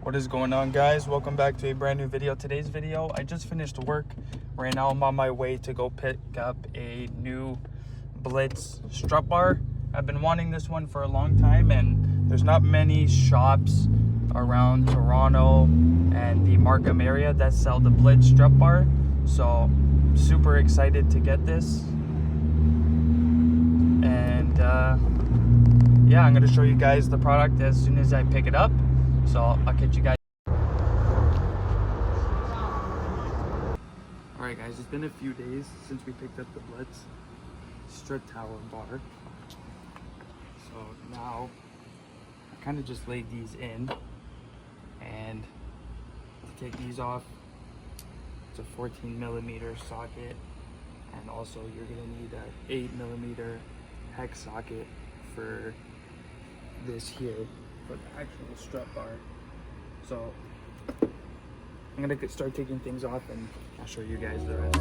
What is going on, guys? Welcome back to a brand new video. Today's video, I just finished work. Right now I'm on my way to go pick up a new Blitz strut bar. I've been wanting this one for a long time, and there's not many shops around Toronto and the Markham area that sell the Blitz strut bar, so super excited to get this. And yeah, I'm gonna show you guys the product as soon as I pick it up. So I'll catch you guys. Alright guys, it's been a few days since we picked up the Blitz strut tower bar. So now I kind of just laid these in, and to take these off, it's a 14mm socket, and also you're gonna need a 8mm hex socket for this here, for the actual strut bar. So I'm gonna start taking things off and I'll show you guys the rest.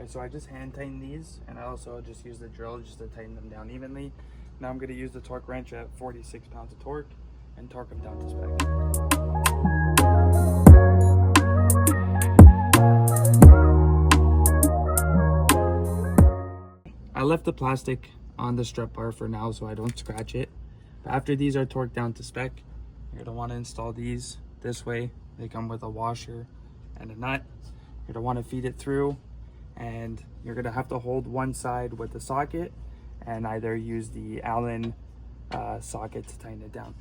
So I just hand tighten these, and I also just use the drill just to tighten them down evenly. Now I'm going to use the torque wrench at 46 pounds of torque and torque them down to spec. I left the plastic on the strut bar for now so I don't scratch it. But after these are torqued down to spec, you're going to want to install these this way. They come with a washer and a nut. You're going to want to feed it through, and you're gonna have to hold one side with the socket and either use the Allen socket to tighten it down.